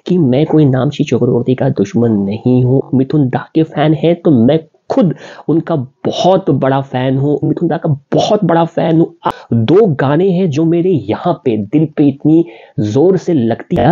कि मैं कोई नामची चक्रवर्ती का दुश्मन नहीं हूँ। मिथुन दा के फैन है तो मैं खुद उनका बहुत बड़ा फैन हूँ, मिथुन दा का बहुत बड़ा फैन हूँ। 2 गाने हैं जो मेरे यहाँ पे दिल पे इतनी जोर से लगती है।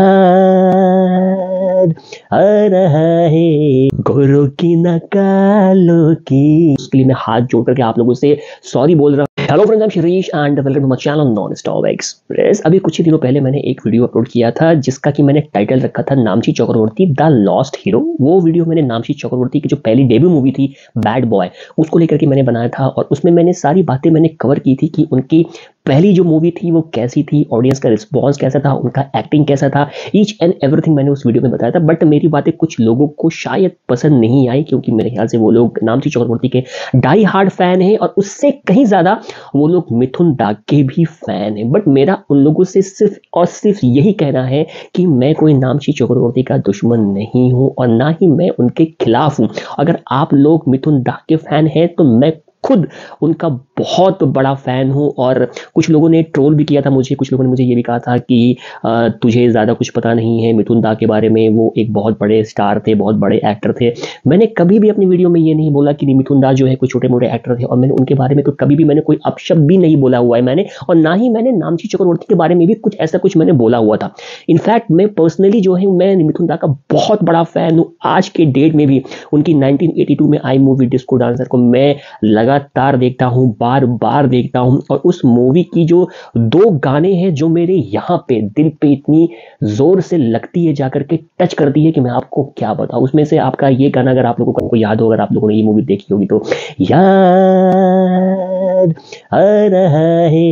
आ रहा है गोरों की न कालों की, उसके लिए मैं हाथ जोड़ करके आप लोगों से सॉरी बोल रहा हूँ। Hello friends, I am Shirish and welcome to my channel non stop express. अभी कुछ ही दिनों पहले मैंने एक वीडियो अपलोड किया था जिसका कि मैंने टाइटल रखा था नामची चक्रवर्ती द लॉस्ट हीरो। वो वीडियो मैंने नामची चक्रवर्ती की जो पहली डेब्यू मूवी थी बैड बॉय, उसको लेकर के मैंने बनाया था और उसमें मैंने सारी बातें मैंने कवर की थी कि उनकी पहली जो मूवी थी वो कैसी थी, ऑडियंस का रिस्पॉन्स कैसा था, उनका एक्टिंग कैसा था, ईच एंड एवरीथिंग मैंने उस वीडियो में बताया था। बट मेरी बातें कुछ लोगों को शायद पसंद नहीं आई क्योंकि मेरे ख्याल से वो लोग नामची चक्रवर्ती के डाई हार्ड फैन हैं और उससे कहीं ज्यादा वो लोग मिथुन दा के भी फैन हैं। बट मेरा उन लोगों से सिर्फ और सिर्फ यही कहना है कि मैं कोई नामची चक्रवर्ती का दुश्मन नहीं हूं और ना ही मैं उनके खिलाफ हूं। अगर आप लोग मिथुन दा के फैन हैं तो मैं खुद उनका बहुत बड़ा फैन हूं। और कुछ लोगों ने ट्रोल भी किया था मुझे, कुछ लोगों ने मुझे ये भी कहा था कि तुझे ज़्यादा कुछ पता नहीं है मिथुन दा के बारे में, वो एक बहुत बड़े स्टार थे, बहुत बड़े एक्टर थे। मैंने कभी भी अपनी वीडियो में ये नहीं बोला कि मिथुन दा जो है कोई छोटे मोटे एक्टर थे और मैंने उनके बारे में तो कभी भी मैंने कोई अपशब्द भी नहीं बोला हुआ है मैंने, और ना ही मैंने नामची चक्रवर्ती के बारे में भी कुछ ऐसा कुछ मैंने बोला हुआ था। इनफैक्ट मैं पर्सनली जो है मैं मिथुन दा का बहुत बड़ा फैन हूँ। आज के डेट में भी उनकी 1982 में आई मूवी डिस्को डांसर को मैं लगातार देखता हूं, बार बार देखता हूं। और उस मूवी की जो 2 गाने हैं जो मेरे यहाँ पे दिल पे इतनी जोर से लगती है, जाकर के टच करती है कि मैं आपको क्या बताऊं। उसमें से आपका ये गाना अगर आप लोगों को याद हो, अगर आप लोगों ने ये मूवी देखी होगी तो, याद आ रहा है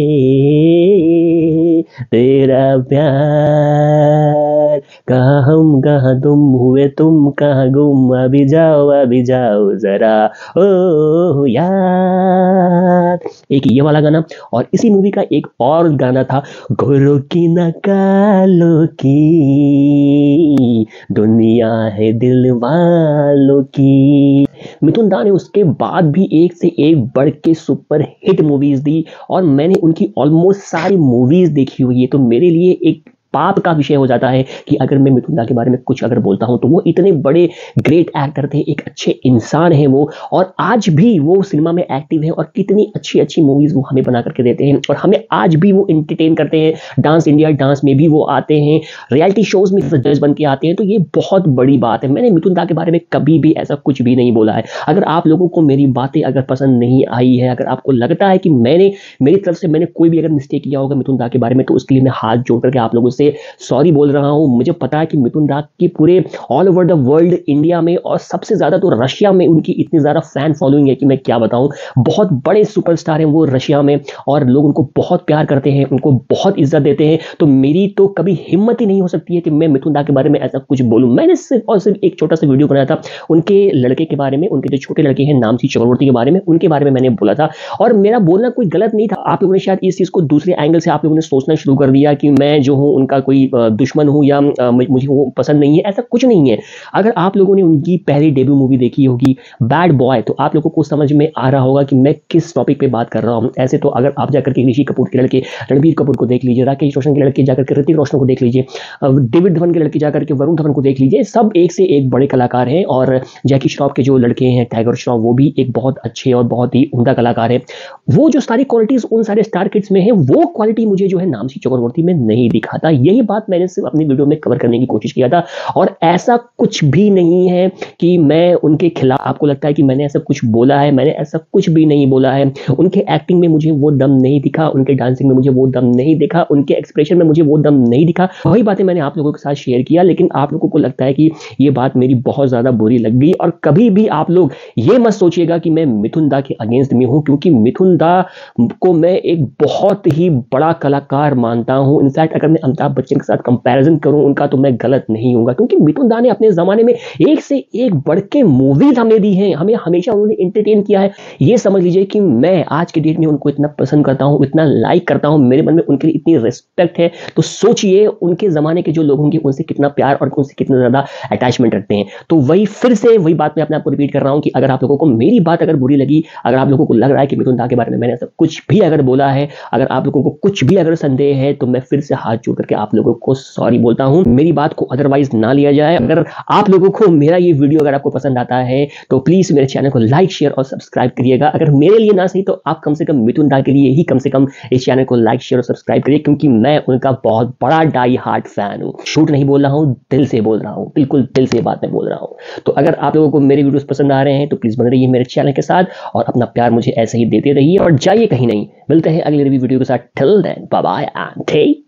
तेरा प्यार, कहाँ हम कहाँ तुम हुए तुम कहाँ गुम, अभी जाओ जरा ओ यार। एक ये वाला गाना, और इसी मूवी का एक और गाना था, गोरों की न कालों की दुनिया है दिल वालों की। मिथुन दा ने उसके बाद भी एक से एक बढ़ के सुपर हिट मूवीज दी और मैंने उनकी ऑलमोस्ट सारी मूवीज देखी हुई है। तो मेरे लिए एक पाप का विषय हो जाता है कि अगर मैं मिथुन दा के बारे में कुछ अगर बोलता हूं तो वो इतने बड़े ग्रेट एक्टर थे, एक अच्छे इंसान हैं वो, और आज भी वो सिनेमा में एक्टिव है और कितनी अच्छी अच्छी मूवीज वो हमें बना करके देते हैं और हमें आज भी वो एंटरटेन करते हैं। डांस इंडिया डांस में भी वो आते हैं, रियलिटी शोज में जज बन के आते हैं। तो ये बहुत बड़ी बात है। मैंने मिथुन दा के बारे में कभी भी ऐसा कुछ भी नहीं बोला है। अगर आप लोगों को मेरी बातें अगर पसंद नहीं आई है, अगर आपको लगता है कि मेरी तरफ से मैंने कोई भी अगर मिस्टेक किया होगा मिथुन दा के बारे में, तो उसके लिए मैं हाथ जोड़ करके आप लोगों से सॉरी बोल रहा हूं। मुझे पता है कि मिथुन दा की पूरे all over the world, India में और सबसे ज्यादा तो रशिया में उनकी इतनी ज्यादा फैन फॉलोइंग है कि मैं क्या बताऊं। बहुत बड़े सुपरस्टार हैं वो रशिया में और लोग उनको बहुत प्यार करते हैं, उनको बहुत इज्जत देते हैं। तो मेरी तो कभी हिम्मत ही नहीं हो सकती है कि मैं मिथुन दा के बारे में ऐसा कुछ बोलूं। मैंने सिर्फ और सिर्फ एक छोटा सा वीडियो बनाया था उनके लड़के के बारे में, उनके जो छोटे लड़के हैं नामची चक्रवर्ती के बारे में, उनके बारे में मैंने बोला था और मेरा बोलना कोई गलत नहीं था। आप लोगों ने शायद इस चीज को दूसरे एंगल से आप लोगों ने सोचना शुरू कर दिया कि मैं जो हूं उनका कोई दुश्मन हूं या मुझे वो पसंद नहीं है। ऐसा कुछ नहीं है। अगर आप लोगों ने उनकी पहली डेब्यू मूवी देखी होगी बैड बॉय, तो आप लोगों को समझ में आ रहा होगा कि मैं किस टॉपिक पे बात कर रहा हूं। ऐसे तो अगर आप जाकर के ऋषि कपूर के लड़के रणबीर कपूर को देख लीजिए, राकेश रोशन के लड़के जाकर के ऋतिक रोशन को देख लीजिए, डेविड धवन के लड़के जाकर के वरुण धवन को देख लीजिए, सब एक से एक बड़े कलाकार हैं। और जैकी श्रॉफ के जो लड़के हैं टाइगर श्रॉफ, वो भी एक बहुत अच्छे और बहुत ही उम्दा कलाकार है। वो जो सारी क्वालिटीज उन सारे स्टार किड्स में है, वो क्वालिटी मुझे जो है नामची चक्रवर्ती में नहीं दिखाता। यही बात मैंने सिर्फ अपनी वीडियो में कवर करने की कोशिश किया था और ऐसा कुछ भी नहीं है कि मैं उनके खिलाफ, आपको लगता है कि मैंने ऐसा कुछ बोला है, मैंने ऐसा कुछ भी नहीं बोला है। उनके एक्टिंग में मुझे वो दम नहीं दिखा, उनके डांसिंग में मुझे वो दम नहीं दिखा, उनके एक्सप्रेशन में मुझे वो दम नहीं दिखा। वही बातें मैंने आप लोगों के साथ शेयर किया, लेकिन आप लोगों को लगता है कि ये बात मेरी बहुत ज्यादा बुरी लग गई। और कभी भी आप लोग ये मत सोचिएगा कि मैं मिथुन दा के अगेंस्ट में हूं, क्योंकि मिथुन दा को मैं एक बहुत ही बड़ा कलाकार मानता हूं। इनफैक्ट अगर मैं अमिताभ बच्चन के साथ कंपैरिजन करूं उनका, तो मैं गलत नहीं हूंगा, क्योंकि मिथुन दा ने अपने जमाने में एक से एक बढ़ के मूवीज हमें दी हैं, हमें हमेशा उन्होंने एंटरटेन किया है। ये समझ लीजिए कि मैं आज के डेट में उनको इतना पसंद करता हूं, इतना लाइक करता हूं, मेरे मन में उनके लिए इतनी रिस्पेक्ट है। तो सोचिए उनके जमाने के जो लोग होंगे उनसे कितना प्यार और उनसे कितना ज्यादा अटैचमेंट रखते हैं। तो वही फिर से वही बात मैं अपने आपको रिपीट कर रहा हूं कि अगर आप लोगों को मेरी बात अगर बुरी लगी, अगर आप लोगों को लग रहा है कि मिथुन दा के बारे में मैंने ऐसा कुछ भी अगर बोला है, अगर आप लोगों को कुछ भी अगर संदेह है, तो मैं फिर से हाथ जोड़ करके करके आप लोगों को सॉरी बोलता हूं। मेरी बात को अदरवाइज ना लिया जाए। अगर आप लोगों को मेरा ये वीडियो अगर आपको पसंद आता है तो प्लीज मेरे चैनल को लाइक शेयर और सब्सक्राइब करिएगा। अगर मेरे लिए ना सही तो आप कम से कम मिथुन दा के लिए ही कम से कम इस चैनल को लाइक शेयर और सब्सक्राइब करिए, क्योंकि मैं उनका बहुत बड़ा डाई हार्ट फैन हूं। झूठ नहीं बोल रहा हूं, दिल से बोल रहा हूं, बिल्कुल दिल से बात मैं बोल रहा हूं। तो अगर आप लोगों को मेरे वीडियोस पसंद आ रहे हैं तो प्लीज बने रहिए मेरे चैनल के साथ और अपना प्यार मुझे ऐसे ही देते रहिए और जाइए कहीं नहीं। मिलते हैं अगले वीडियो के साथ। Till then bye bye and take